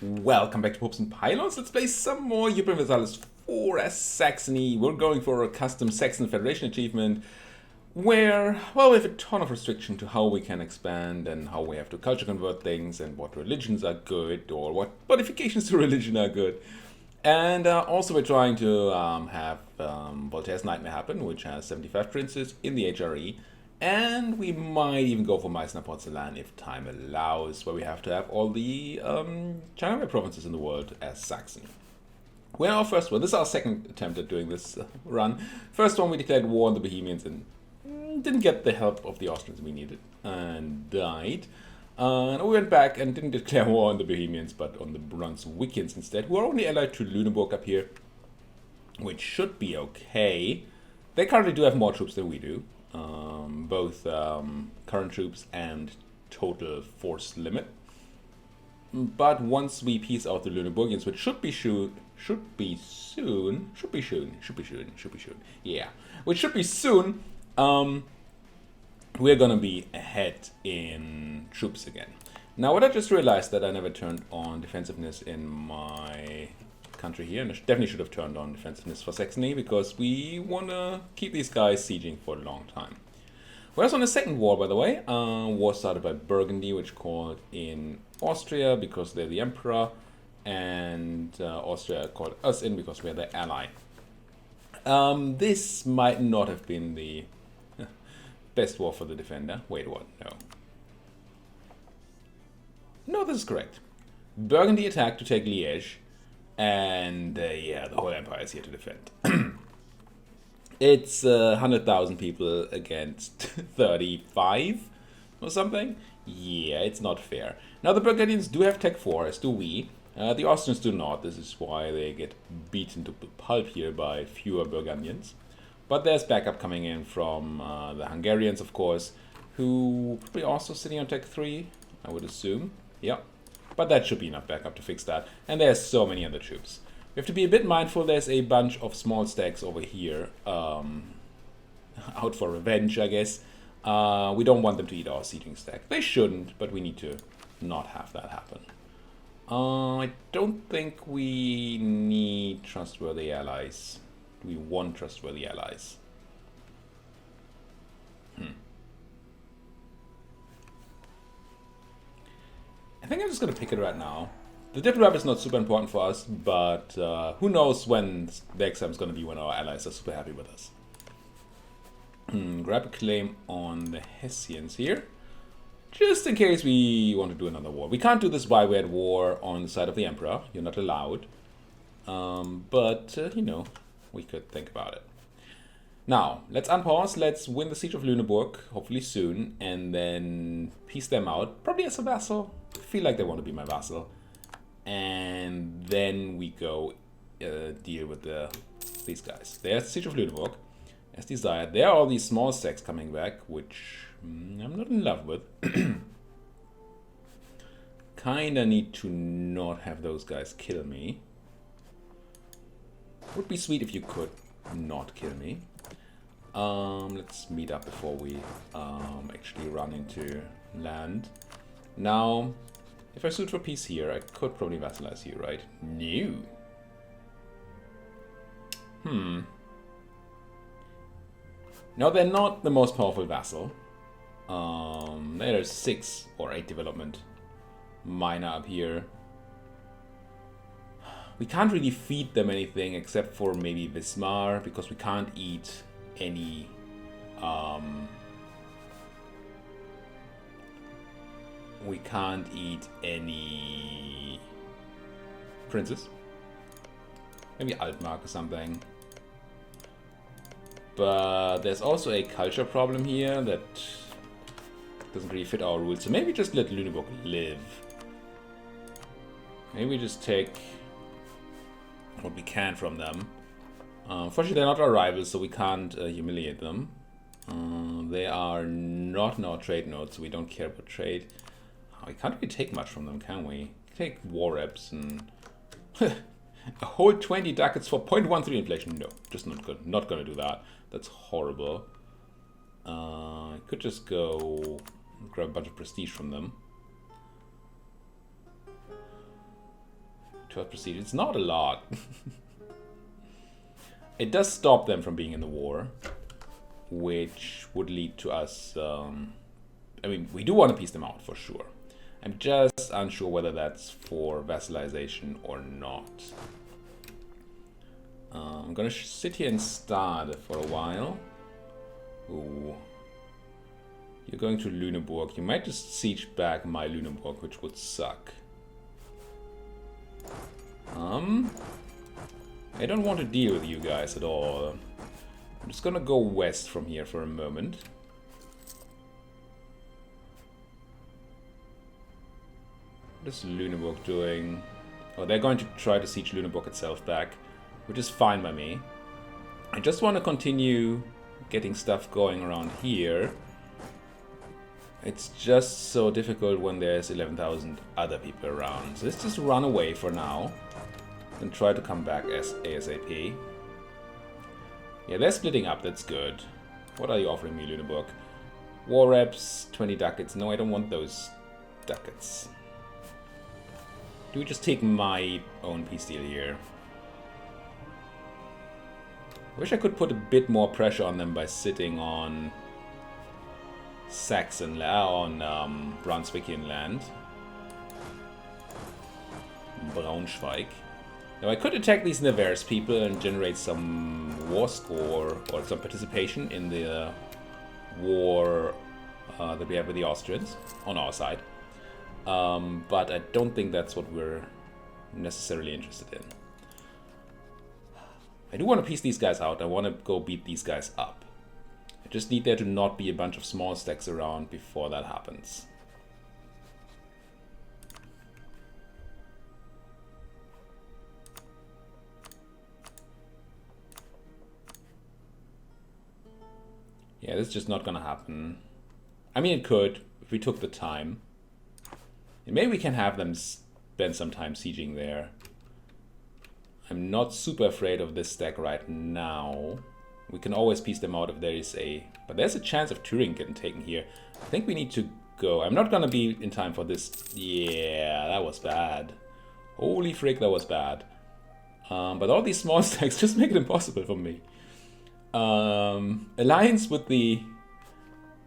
Welcome back to Popes and Pylons. Let's play some more Europa Universalis IV as Saxony. We're going for a custom Saxon Federation achievement where, well, we have a ton of restriction to how we can expand and how we have to culture convert things and what religions are good or what modifications to religion are good. And also we're trying to have Voltaire's Nightmare happen, which has 75 princes in the HRE. And we might even go for Meissner Porcelain if time allows, where we have to have all the China provinces in the world as Saxon. We're our first one. This is our second attempt at doing this run. First one we declared war on the Bohemians and didn't get the help of the Austrians we needed and died. And we went back and didn't declare war on the Bohemians but on the Brunswickians instead, who are only allied to Lüneburg up here, which should be okay. They currently do have more troops than we do. Both current troops and total force limit. But once we piece out the Lüneburgians, which should be soon, we're gonna be ahead in troops again. Now, what I just realized that I never turned on defensiveness in my country here, and I definitely should have turned on defensiveness for Saxony because we want to keep these guys sieging for a long time. Whereas on the second war, by the way, war started by Burgundy, which called in Austria because they're the emperor, and Austria called us in because we're their ally. This might not have been the best war for the defender. Wait, what? No, this is correct. Burgundy attacked to take Liège. And yeah, the whole empire is here to defend. It's 100,000 people against 35 or something. Yeah, it's not fair. Now the Burgundians do have Tech 4, as do we. The Austrians do not. This is why they get beaten to pulp here by fewer Burgundians. But there's backup coming in from the Hungarians, of course, who probably also sitting on Tech 3, I would assume. Yeah. But that should be enough backup to fix that. And there's so many other troops. We have to be a bit mindful. There's a bunch of small stacks over here. Out for revenge, I guess. We don't want them to eat our sieging stack. They shouldn't, but we need to not have that happen. I don't think we need trustworthy allies. We want trustworthy allies. I think I'm just going to pick it right now. The diplomat is not super important for us, but who knows when the exam is going to be when our allies are super happy with us. Grab a claim on the Hessians here, just in case we want to do another war. We can't do this while we're at war on the side of the Emperor. You're not allowed. But, you know, we could think about it. Now, let's unpause, let's win the Siege of Lüneburg, hopefully soon, and then piece them out, probably as a vassal. I feel like they want to be my vassal. And then we go deal with these guys. There's Siege of Lüneburg, as desired. There are all these small stacks coming back, which I'm not in love with. Kinda need to not have those guys kill me. Would be sweet if you could not kill me. Let's meet up before we actually run into land. Now, if I suit for peace here, I could probably vassalize you, right? No. Now, they're not the most powerful vassal. There's 6 or 8 development minor up here. We can't really feed them anything except for maybe Wismar, because we can't eat any princes. Maybe Altmark or something. But there's also a culture problem here that doesn't really fit our rules. So maybe just let Lüneburg live. Maybe we just take what we can from them. Unfortunately, they're not our rivals, so we can't humiliate them. They are not in our trade nodes, so we don't care about trade. We can't really take much from them, can we? Take war reps and a whole 20 ducats for 0.13 inflation. No, just not good. Not gonna do that. That's horrible. I could just go grab a bunch of prestige from them. 12 prestige. It's not a lot. It does stop them from being in the war, which would lead to us... I mean, we do want to piece them out, for sure. I'm just unsure whether that's for vassalization or not. I'm gonna sit here and start for a while. Ooh. You're going to Lüneburg. You might just siege back my Lüneburg, which would suck. I don't want to deal with you guys at all. I'm just gonna go west from here for a moment. What is Lüneburg doing? Oh, they're going to try to siege Lüneburg itself back, which is fine by me. I just want to continue getting stuff going around here. It's just so difficult when there's 11,000 other people around. So let's just run away for now and try to come back as ASAP. Yeah, they're splitting up. That's good. What are you offering me, Lüneburg? War reps, 20 ducats. No, I don't want those ducats. Do we just take my own peace deal here? I wish I could put a bit more pressure on them by sitting on Saxon, on Brunswickian land. Braunschweig. Now I could attack these Nevers people and generate some war score or some participation in the war that we have with the Austrians on our side. But I don't think that's what we're necessarily interested in. I do want to piece these guys out. I want to go beat these guys up. I just need there to not be a bunch of small stacks around before that happens. Yeah, this is just not gonna happen. I mean, it could, if we took the time. And maybe we can have them spend some time sieging there. I'm not super afraid of this stack right now. We can always piece them out if there is a... But there's a chance of Turin getting taken here. I think we need to go. I'm not gonna be in time for this. Yeah, that was bad. Holy frick, that was bad. But all these small stacks just make it impossible for me. Alliance with the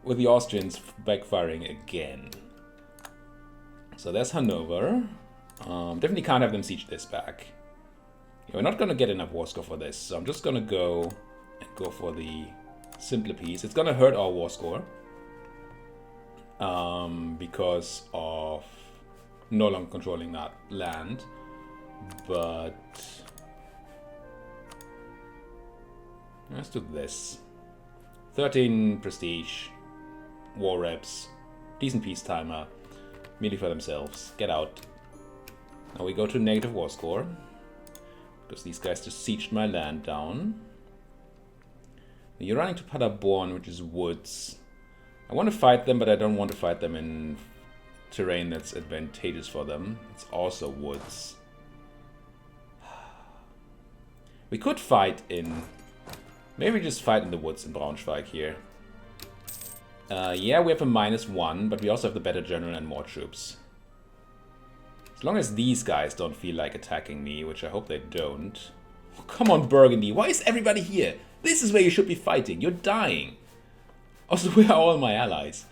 Austrians backfiring again. So there's Hanover. Definitely can't have them siege this back. Yeah, we're not gonna get enough war score for this, so I'm just gonna go for the simpler piece. It's gonna hurt our war score because of no longer controlling that land, but let's do this. 13 prestige, war reps, decent peace timer, merely for themselves. Get out. Now we go to negative war score because these guys just sieged my land down. You're running to Paderborn, which is woods. I want to fight them, but I don't want to fight them in terrain that's advantageous for them. It's also woods. We could fight in... Maybe just fight in the woods in Braunschweig here. Yeah, we have a -1, but we also have the better general and more troops. As long as these guys don't feel like attacking me, which I hope they don't. Oh, come on, Burgundy. Why is everybody here? This is where you should be fighting. You're dying. Also, where are all my allies?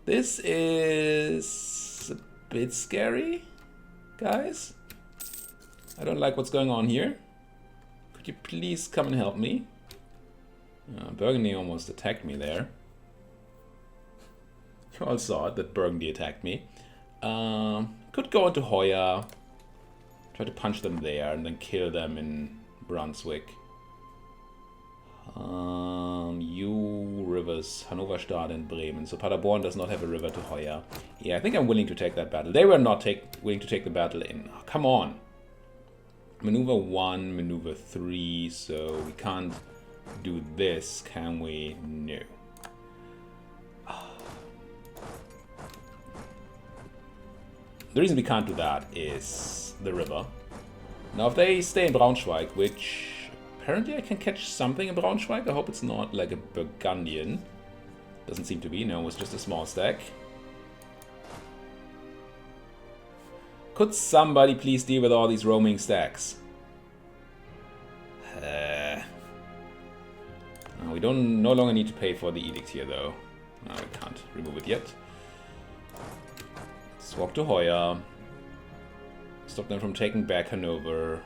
This is a bit scary, guys. I don't like what's going on here. Could you please come and help me? Burgundy almost attacked me there. You all saw it, that Burgundy attacked me. Could go into Hoya. Try to punch them there and then kill them in Brunswick. You rivers, Hannoverstadt and Bremen. So Paderborn does not have a river to Hoya. Yeah, I think I'm willing to take that battle. They were not willing to take the battle in... Oh, come on! Maneuver 1, maneuver 3, so we can't do this, can we? No. The reason we can't do that is the river. Now if they stay in Braunschweig, which apparently I can catch something in Braunschweig, I hope it's not like a Burgundian. Doesn't seem to be, no, it's just a small stack. Could somebody please deal with all these roaming stacks? We no longer need to pay for the edict here, though. No, we can't remove it yet. Swap to Hoya. Stop them from taking back Hanover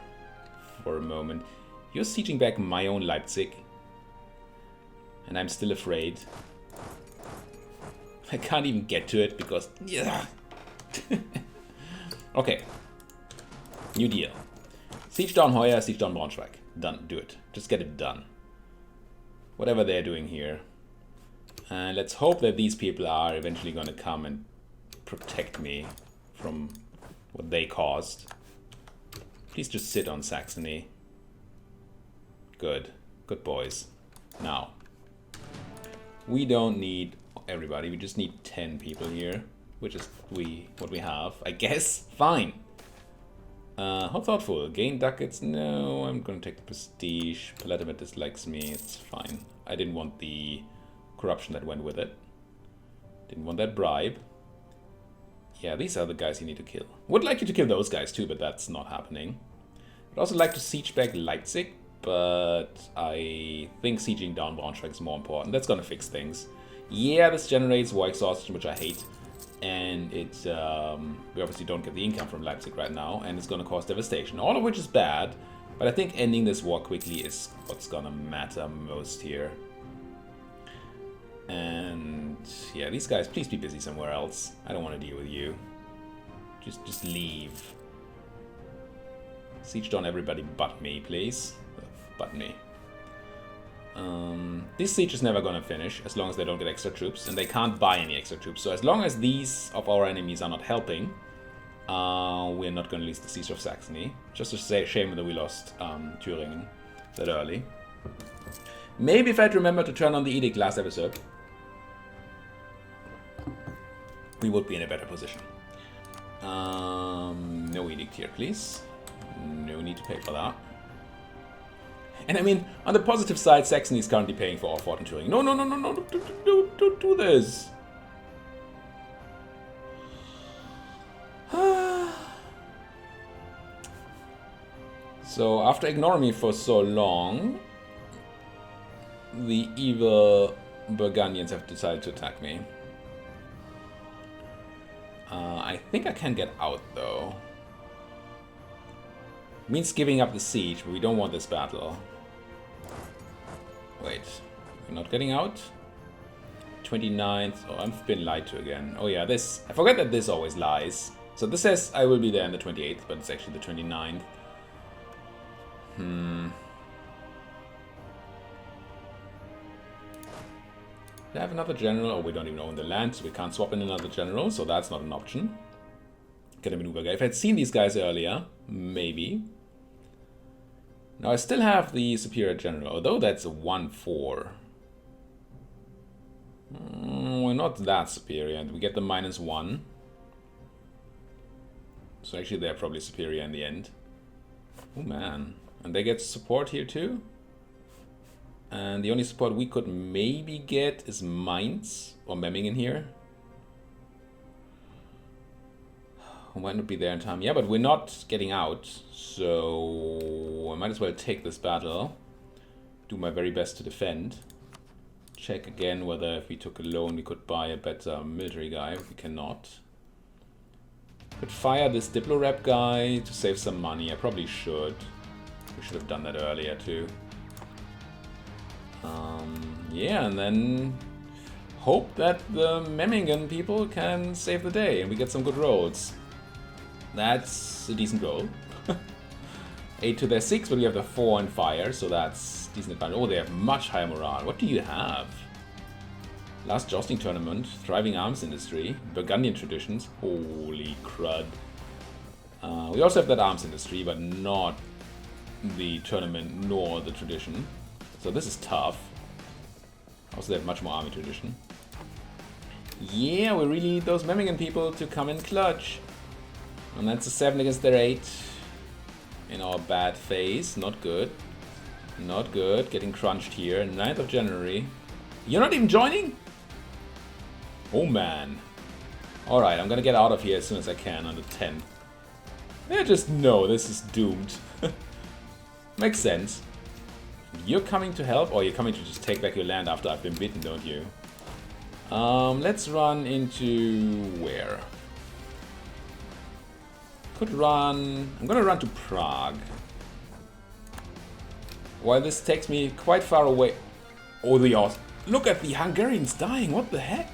for a moment. You're sieging back my own Leipzig. And I'm still afraid. I can't even get to it because... Yeah. Okay. New deal. Siege down Hoya, siege down Braunschweig. Done. Do it. Just get it done. Whatever they're doing here. And let's hope that these people are eventually going to come and protect me from what they caused. Please just sit on Saxony. Good. Good boys. Now, we don't need everybody. We just need 10 people here, which is what we have. I guess. Fine. How thoughtful. Gain ducats? No, I'm going to take the prestige. Palatinate dislikes me. It's fine. I didn't want the corruption that went with it. Didn't want that bribe. Yeah, these are the guys you need to kill. Would like you to kill those guys too, but that's not happening. I'd also like to siege back Leipzig, but I think sieging down Braunschweig is more important. That's gonna fix things. Yeah, this generates war exhaustion, which I hate. And it, we obviously don't get the income from Leipzig right now, and it's gonna cause devastation. All of which is bad, but I think ending this war quickly is what's gonna matter most here. And yeah, these guys, please be busy somewhere else. I don't want to deal with you. Just leave. Siege down everybody but me, please. But me. This siege is never gonna finish as long as they don't get extra troops, and they can't buy any extra troops. So as long as these of our enemies are not helping, we're not gonna lose the siege of Saxony. Just a shame that we lost Thüringen that early. Maybe if I'd remembered to turn on the edict last episode, we would be in a better position. No edict here, please. No need to pay for that. And I mean, on the positive side, Saxony is currently paying for our fort in Turing. No, don't do this. So, after ignoring me for so long, the evil Burgundians have decided to attack me. I think I can get out, though. Means giving up the siege, but we don't want this battle. Wait, we're not getting out? 29th. Oh, I've been lied to again. Oh yeah, this. I forget that this always lies. So this says I will be there on the 28th, but it's actually the 29th. Do I have another general? Oh, we don't even own the land, so we can't swap in another general, so that's not an option. Get a maneuver guy. If I'd seen these guys earlier, maybe. Now I still have the superior general, although that's a 1-4. We're not that superior, and we get the -1. So actually they're probably superior in the end. Oh man. And they get support here too? And the only support we could maybe get is Mainz or Memmingen here. We might not be there in time. Yeah, but we're not getting out, so I might as well take this battle. Do my very best to defend. Check again whether if we took a loan we could buy a better military guy. We cannot. Could fire this Diplorep guy to save some money. I probably should. We should have done that earlier too. Yeah, and then hope that the Memmingen people can save the day and we get some good rolls. That's a decent roll. 8 to their 6, but we have the 4 and fire, so that's decent advantage. Oh, they have much higher morale. What do you have? Last jousting tournament, thriving arms industry, Burgundian traditions. Holy crud. We also have that arms industry, but not the tournament nor the tradition. So this is tough. Also, they have much more army tradition. Yeah, we really need those Memmingen people to come in clutch. And that's a 7 against their 8. In our bad phase. Not good. Not good. Getting crunched here. 9th of January. You're not even joining? Oh man. Alright, I'm gonna get out of here as soon as I can on the 10th. Yeah, just no, this is doomed. Makes sense. You're coming to help, or you're coming to just take back your land after I've been bitten, don't you? Let's run into where? Could run... I'm gonna run to Prague. While this takes me quite far away... Oh, the look at the Hungarians dying, what the heck?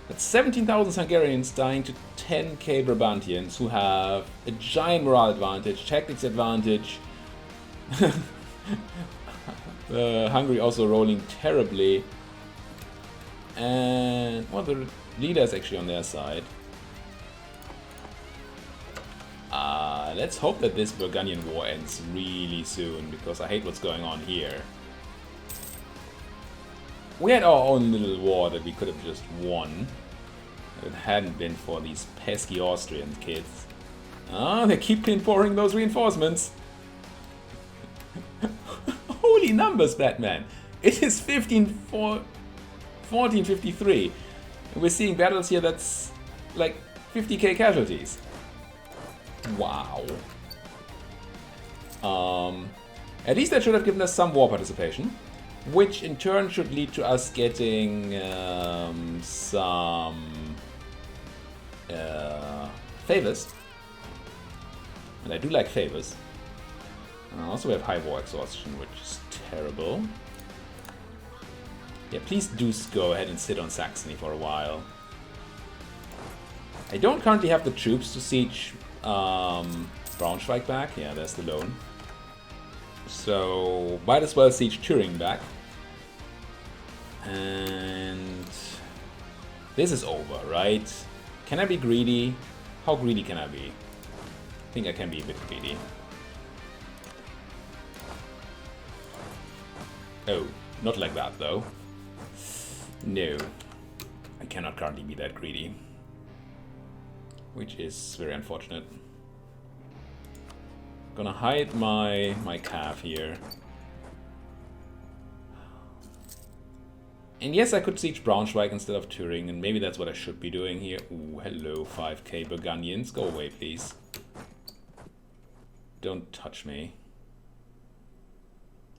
That's 17,000 Hungarians dying to 10k Brabantians who have a giant morale advantage, tactics advantage. Hungary also rolling terribly. And, well, the leader is actually on their side. Let's hope that this Burgundian war ends really soon, because I hate what's going on here. We had our own little war that we could have just won if it hadn't been for these pesky Austrian kids. Ah, they keep pouring those reinforcements. Holy numbers, Batman! It is 1453. And we're seeing battles here that's like 50k casualties. Wow. At least that should have given us some war participation, which in turn should lead to us getting some favors. And I do like favors. Also we have high war exhaustion, which is terrible. Yeah, please do go ahead and sit on Saxony for a while. I don't currently have the troops to siege Braunschweig back. Yeah, there's the loan. So might as well siege Turing back. And this is over, right? Can I be greedy? How greedy can I be? I think I can be a bit greedy. Oh, not like that though. No, I cannot currently be that greedy, which is very unfortunate. Gonna hide my calf here. And yes, I could siege Braunschweig instead of Turing, and maybe that's what I should be doing here. Ooh, hello, 5k Burgundians. Go away, please. Don't touch me.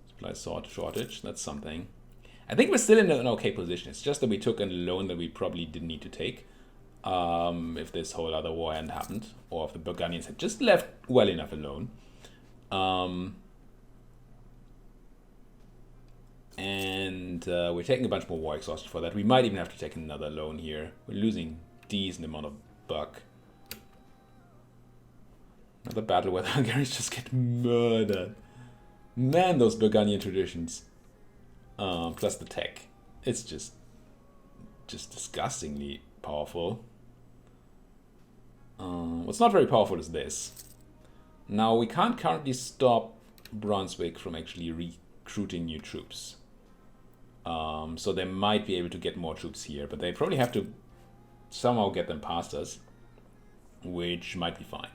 Supply shortage, that's something. I think we're still in an okay position. It's just that we took a loan that we probably didn't need to take. If this whole other war hadn't happened, or if the Burgundians had just left well enough alone. And we're taking a bunch more war exhaustion for that. We might even have to take another loan here. We're losing decent amount of buck. Another battle where the Hungarians just get murdered. Man, those Burgundian traditions. Plus the tech. It's just disgustingly powerful. What's not very powerful is this. Now, we can't currently stop Brunswick from actually recruiting new troops. So they might be able to get more troops here, but they probably have to somehow get them past us, which might be fine.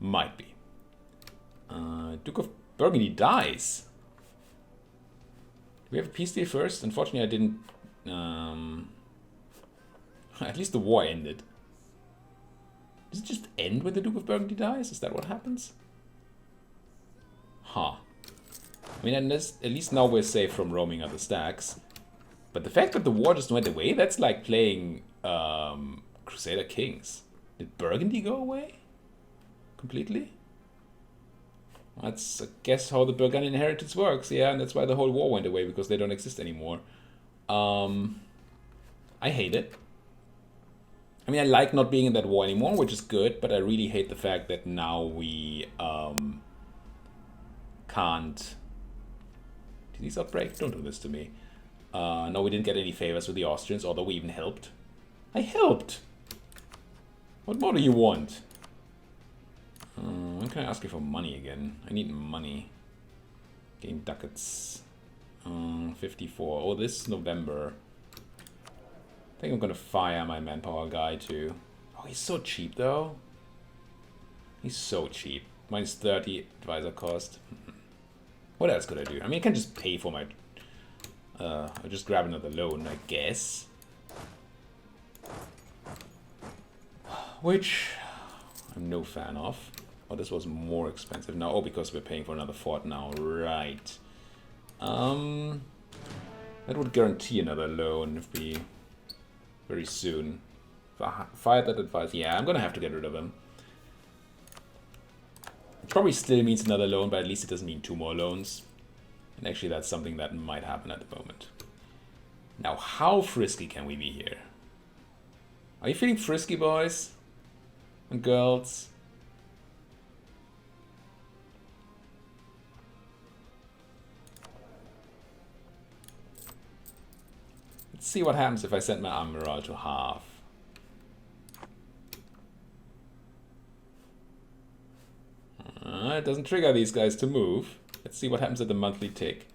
Might be. Duke of Burgundy dies. Do we have a peace deal first? Unfortunately, I didn't... at least the war ended. Does it just end when the Duke of Burgundy dies? Is that what happens? Huh. I mean, at least now we're safe from roaming other stacks. But the fact that the war just went away, that's like playing Crusader Kings. Did Burgundy go away? Completely? That's, I guess, how the Burgundian inheritance works. Yeah, and that's why the whole war went away, because they don't exist anymore. I hate it. I mean, I like not being in that war anymore, which is good, but I really hate the fact that now we can't... Did these outbreak? Don't do this to me. No, we didn't get any favors with the Austrians, although we even helped. I helped! What more do you want? When can I ask you for money again? I need money. Gain ducats. 54. Oh, this November. I think I'm gonna fire my manpower guy too. Oh, he's so cheap though. He's so cheap. Minus 30 advisor cost. What else could I do? I mean, I can just pay for my... I'll just grab another loan, I guess. which I'm no fan of. Oh, this was more expensive now. Oh, because we're paying for another fort now. Right. That would guarantee another loan if we... very soon. If I fired that advice, yeah, I'm gonna have to get rid of him. It probably still means another loan, but at least it doesn't mean 2 more loans. And actually that's something that might happen at the moment. Now, how frisky can we be here? Are you feeling frisky, boys and girls? Let's see what happens if I send my Admiral to half. It doesn't trigger these guys to move. Let's see what happens at the monthly tick.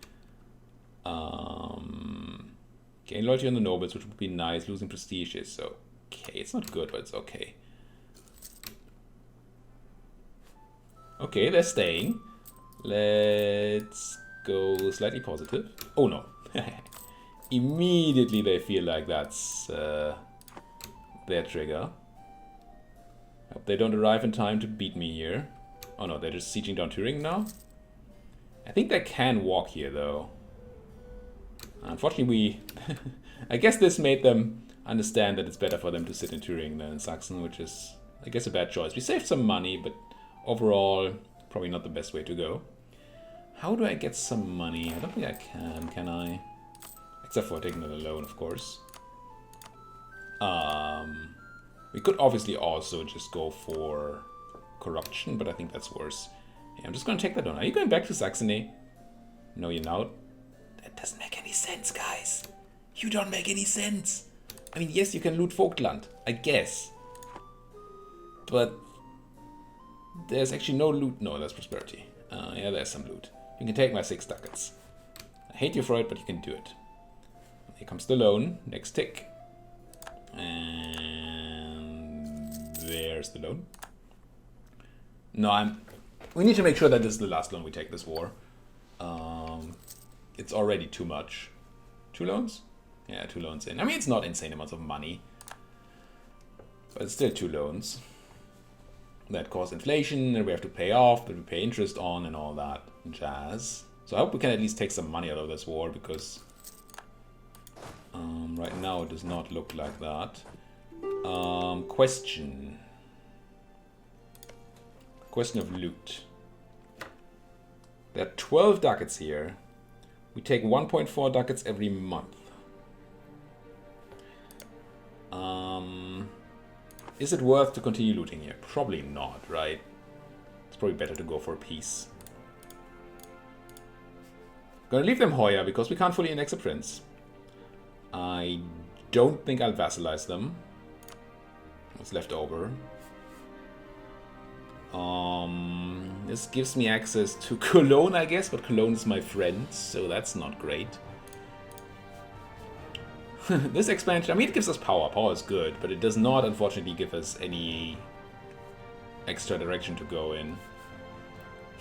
Gain loyalty on the nobles, which would be nice. Losing prestige is okay. It's not good, but it's okay. Okay, they're staying. Let's go slightly positive. Oh no. Immediately they feel like that's their trigger. Hope they don't arrive in time to beat me here. Oh no, they're just sieging down Turing now. I think they can walk here though. Unfortunately we... I guess this made them understand that it's better for them to sit in Turing than in Saxon, which is, I guess, a bad choice. We saved some money, but overall, probably not the best way to go. How do I get some money? I don't think I can I? Except for taking another loan, of course. We could obviously also just go for corruption, but I think that's worse. Yeah, I'm just gonna take that on. Are you going back to Saxony? No, you're not. That doesn't make any sense, guys. You don't make any sense. I mean, yes, you can loot Vogtland, I guess. But there's actually no loot. No, there's prosperity. Yeah, there's some loot. You can take my 6 ducats. I hate you for it, but you can do it. Here comes the loan. Next tick. And there's the loan. No, we need to make sure that this is the last loan we take this war. It's already too much. 2 loans? Yeah, 2 loans in. I mean, it's not insane amounts of money. But it's still 2 loans. That cause inflation, and we have to pay off, that we pay interest on, and all that jazz. So I hope we can at least take some money out of this war, because right now it does not look like that. Question of loot. There are 12 ducats here. We take 1.4 ducats every month. Is it worth to continue looting here? Probably not, right? It's probably better to go for a peace. Gonna leave them Hoya because we can't fully annex a prince. I don't think I'll vassalize them. What's left over? This gives me access to Cologne, I guess, but Cologne is my friend, so that's not great. This expansion, I mean, it gives us power. Power is good, but it does not, unfortunately, give us any extra direction to go in.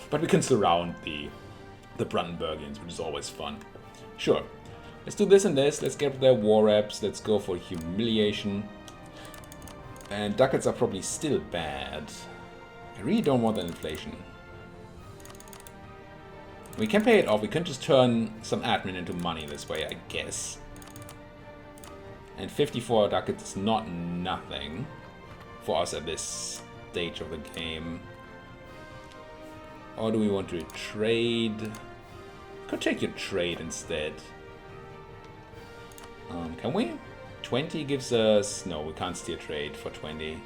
But we can surround the Brandenburgians, which is always fun. Sure. Let's do this and this. Let's get their war reps. Let's go for humiliation. And ducats are probably still bad. I really don't want that inflation. We can pay it off. We can just turn some admin into money this way, I guess. And 54 ducats is not nothing for us at this stage of the game. Or do we want to trade? Could take your trade instead. Can we? 20 gives us... No, we can't steer trade for 20.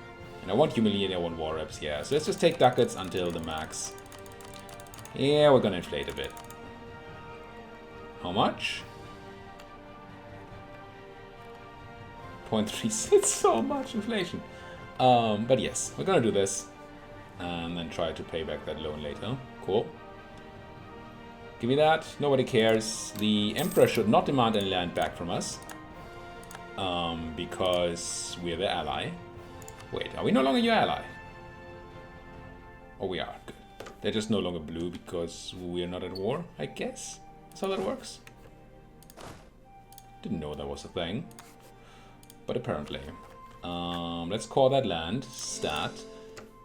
And I want humiliate, I want war reps, yeah. So let's just take ducats until the max. Yeah, we're gonna inflate a bit. How much? 0.36, so much inflation. But yes, we're gonna do this. And then try to pay back that loan later. Cool. Give me that. Nobody cares. The Emperor should not demand any land back from us. Because we're the ally. Wait, are we no longer your ally? Oh, we are. Good. They're just no longer blue because we're not at war, I guess. That's how that works. Didn't know that was a thing. But apparently. Let's call that land stat.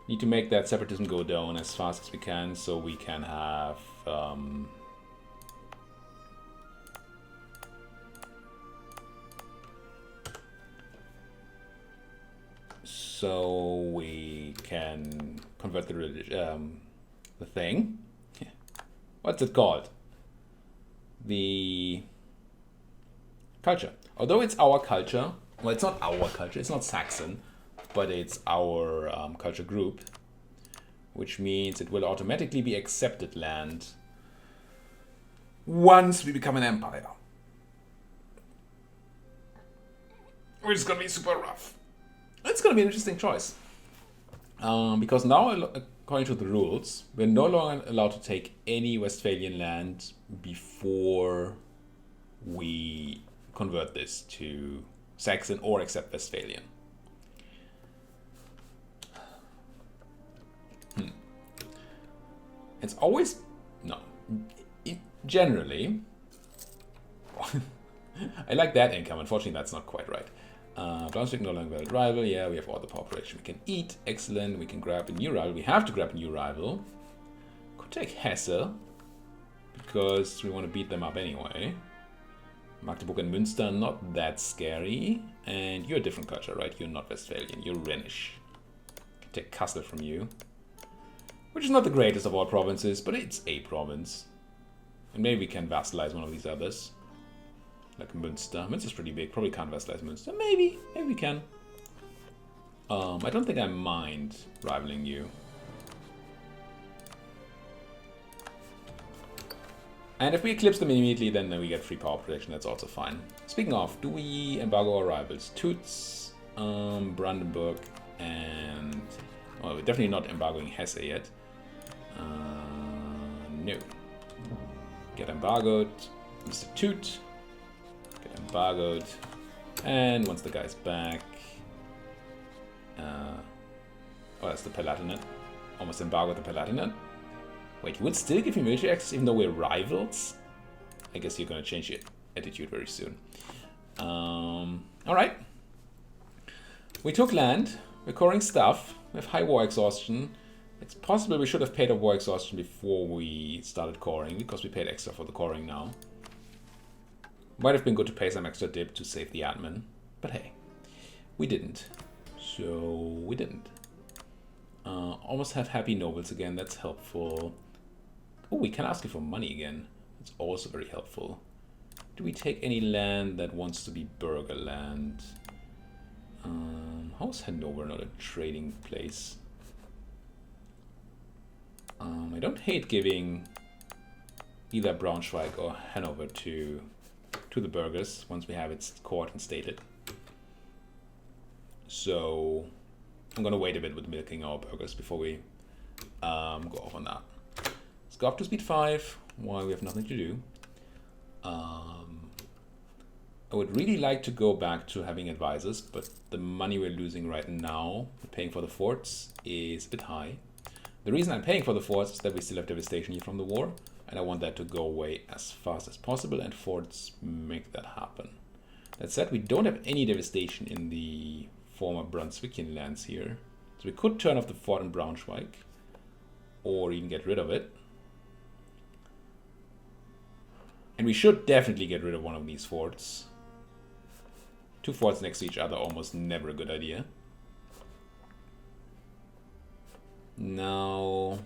Need to make that separatism go down as fast as we can, so we can have convert the thing. What's it called? The culture. Although it's our culture, well, it's not our culture, it's not Saxon, but it's our culture group, which means it will automatically be accepted land once we become an empire. Which is going to be super rough. It's going to be an interesting choice. Because now, according to the rules, we're no longer allowed to take any Westphalian land before we convert this to Saxon or accept Westphalian. It's always... No. Generally... I like that income. Unfortunately, that's not quite right. Brunswick no longer valid rival. Yeah, we have all the population we can eat. Excellent. We can grab a new rival. We have to grab a new rival. Could take Hesse, because we want to beat them up anyway. Magdeburg and Münster, not that scary. And you're a different culture, right? You're not Westphalian. You're Rhenish. Can take Kassel from you. Which is not the greatest of all provinces, but it's a province. And maybe we can vassalize one of these others. Like Münster. Münster's pretty big. Probably can't vassalize Münster. Maybe. Maybe we can. I don't think I mind rivaling you. And if we eclipse them immediately, then we get free power protection. That's also fine. Speaking of, do we embargo our rivals? Toots, Brandenburg, and... Well, we're definitely not embargoing Hesse yet. No. Get embargoed. Mr. Toot. Get embargoed. And once the guy's back... oh, that's the Palatinate. Almost embargoed the Palatinate. Wait, you would still give me military access even though we're rivals? I guess you're going to change your attitude very soon. Alright. We took land. We're coring stuff. We have high war exhaustion. It's possible we should have paid our war exhaustion before we started coring, because we paid extra for the coring now. Might have been good to pay some extra dip to save the admin, but hey, we didn't. So we didn't. Almost have happy nobles again, that's helpful. Oh, we can ask you for money again. That's also very helpful. Do we take any land that wants to be burgher land? How's Hanover not a trading place? I don't hate giving either Braunschweig or Hanover to the burghers once we have its court and stated. So I'm gonna wait a bit with milking our burghers before we go off on that. Let's go up to speed 5 while we have nothing to do. I would really like to go back to having advisors, but the money we're losing right now, paying for the forts, is a bit high. The reason I'm paying for the forts is that we still have devastation here from the war, and I want that to go away as fast as possible, and forts make that happen. That said, we don't have any devastation in the former Brunswickian lands here, so we could turn off the fort in Braunschweig, or even get rid of it. And we should definitely get rid of one of these forts. 2 forts next to each other, almost never a good idea. Now,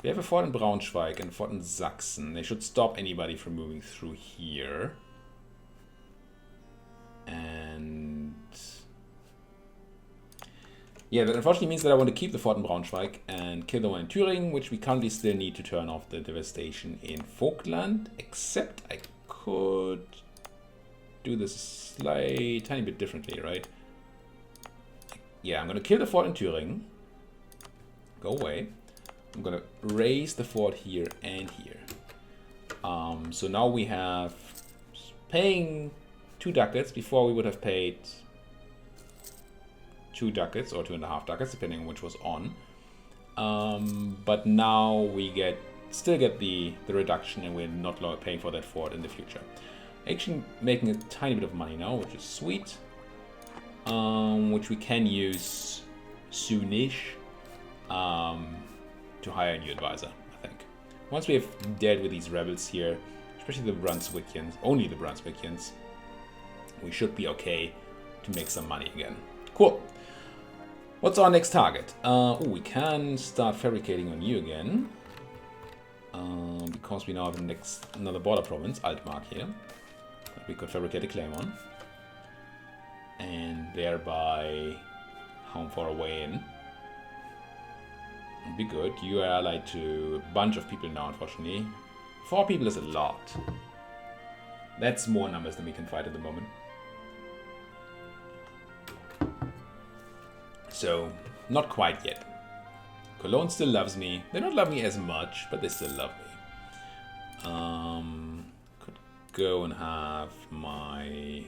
we have a fort in Braunschweig and a fort in Saxon. They should stop anybody from moving through here. And... yeah, that unfortunately means that I want to keep the fort in Braunschweig and kill the one in Thüringen, which we currently still need to turn off the devastation in Vogtland. Except I could do this a tiny bit differently, right? Yeah, I'm going to kill the fort in Thüringen. Go away. I'm going to raise the fort here and here. So now we have paying 2 ducats. Before we would have paid 2 ducats or 2.5 ducats, depending on which was on. But now we still get the reduction, and we're not paying for that fort in the future. Actually making a tiny bit of money now, which is sweet. which we can use soonish to hire a new advisor, I think. Once we have dealt with these rebels here, especially the Brunswickians, only the Brunswickians, we should be okay to make some money again. Cool. What's our next target? We can start fabricating on you again. Because we now have another border province, Altmark here, that we could fabricate a claim on. And thereby, how far away in? Would be good. You are allied to a bunch of people now, unfortunately. 4 people is a lot. That's more numbers than we can fight at the moment. So, not quite yet. Cologne still loves me. They don't love me as much, but they still love me. Could go and have my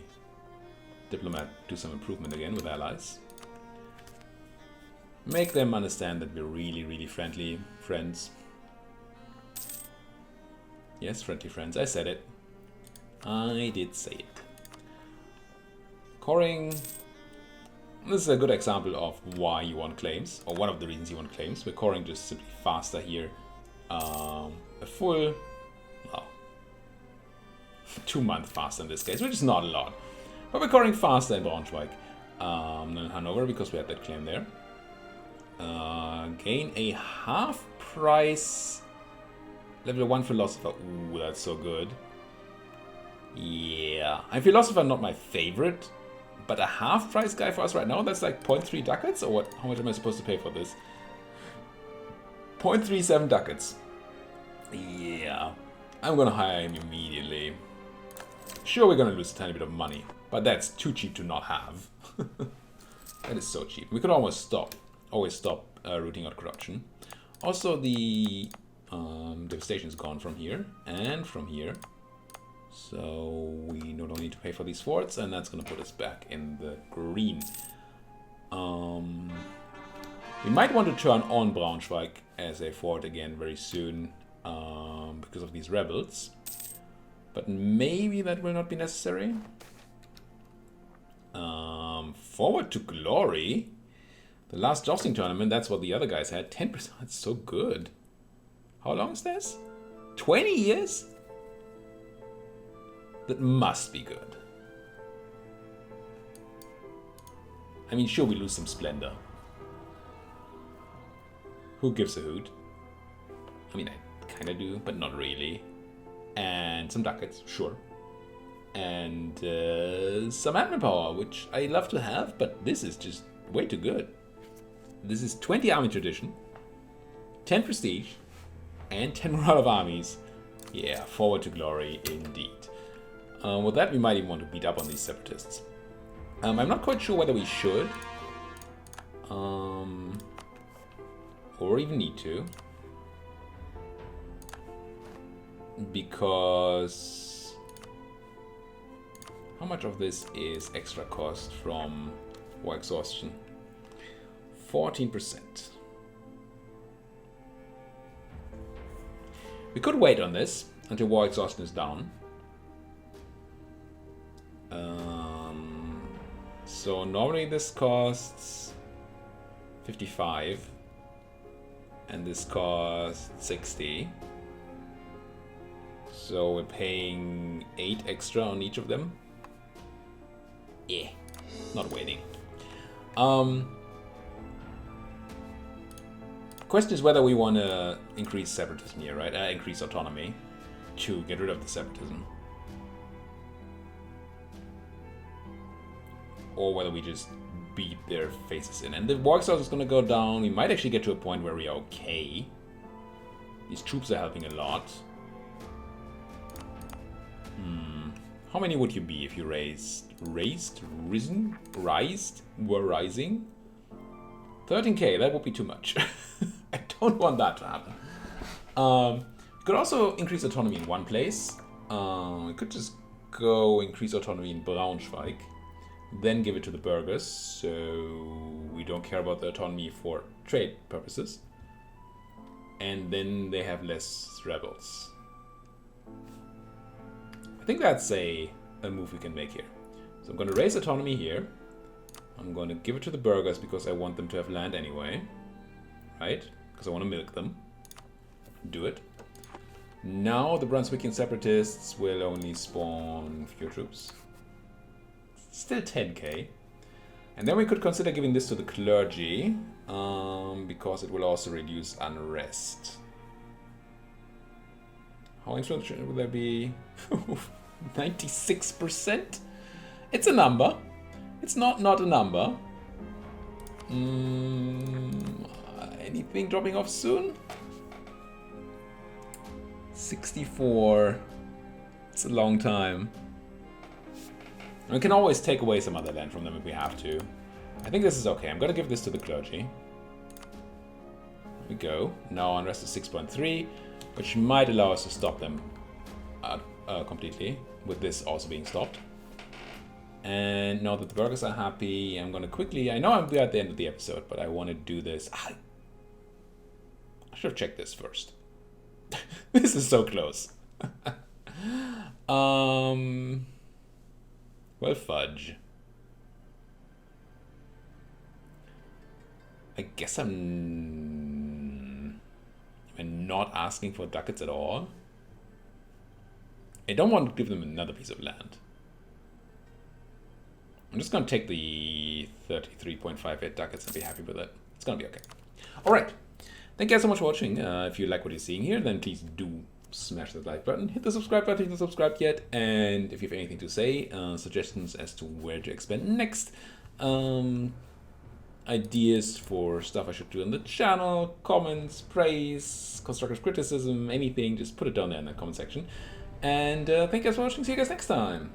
diplomat do some improvement again with allies. Make them understand that we're really, really friendly friends. Yes, friendly friends. I said it. I did say it. Coring. This is a good example of why you want claims, or one of the reasons you want claims. We're coring just simply faster here. A full, well, 2 months faster in this case, which is not a lot. But we're coring faster in Braunschweig than in Hanover because we had that claim there. Gain a half price level 1 philosopher. Ooh, that's so good. Yeah, a philosopher not my favorite. But a half price guy for us right now, that's like 0.3 ducats? Or what? How much am I supposed to pay for this? 0.37 ducats. Yeah. I'm gonna hire him immediately. Sure, we're gonna lose a tiny bit of money. But that's too cheap to not have. That is so cheap. We could always stop rooting out corruption. Also, the devastation is gone from here and from here. So we no longer need to pay for these forts, and that's going to put us back in the green. We might want to turn on Braunschweig as a fort again very soon because of these rebels. But maybe that will not be necessary. Forward to glory. The last jousting tournament, that's what the other guys had. 10%, that's so good. How long is this? 20 years? That must be good. I mean, sure, we lose some splendor. Who gives a hoot? I mean, I kind of do, but not really. And some ducats, sure. And some admin power, which I love to have, but this is just way too good. This is 20 army tradition, 10 prestige, and 10 morale of armies. Yeah, forward to glory indeed. With that, we might even want to beat up on these separatists. I'm not quite sure whether we should. Or even need to. Because... how much of this is extra cost from war exhaustion? 14%. We could wait on this until war exhaustion is down. So normally this costs 55 and this costs 60. So we're paying 8 extra on each of them. Yeah, not waiting. Question is whether we want to increase separatism here, right? Increase autonomy to get rid of the separatism. Or whether we just beat their faces in. And the war exhaustion is going to go down. We might actually get to a point where we are okay. These troops are helping a lot. How many would you be if you were rising? 13k, that would be too much. I don't want that to happen. You could also increase autonomy in one place. We could just go increase autonomy in Braunschweig. Then give it to the burghers, so we don't care about the autonomy for trade purposes. And then they have less rebels. I think that's a move we can make here. So I'm going to raise autonomy here. I'm going to give it to the burghers because I want them to have land anyway. Right? Because I want to milk them. Do it. Now the Brunswickian separatists will only spawn fewer troops. Still 10k. And then we could consider giving this to the clergy, because it will also reduce unrest. How influential will there be? 96%? It's a number. It's not a number. Anything dropping off soon? 64. It's a long time. We can always take away some other land from them if we have to. I think this is okay. I'm going to give this to the clergy. There we go. Now unrest is 6.3, which might allow us to stop them completely, with this also being stopped. And now that the burghers are happy, I'm going to quickly... I know we're at the end of the episode, but I want to do this. I should have checked this first. This is so close. Well, fudge. I guess I'm not asking for ducats at all. I don't want to give them another piece of land. I'm just going to take the 33.58 ducats and be happy with it. It's going to be okay. All right. Thank you guys so much for watching. If you like what you're seeing here, then please do smash that like button, hit the subscribe button if you're not subscribed yet, and if you have anything to say, suggestions as to where to expand next, ideas for stuff I should do on the channel, comments, praise, constructive criticism, anything, just put it down there in the comment section. And thank you guys for watching. See you guys next time.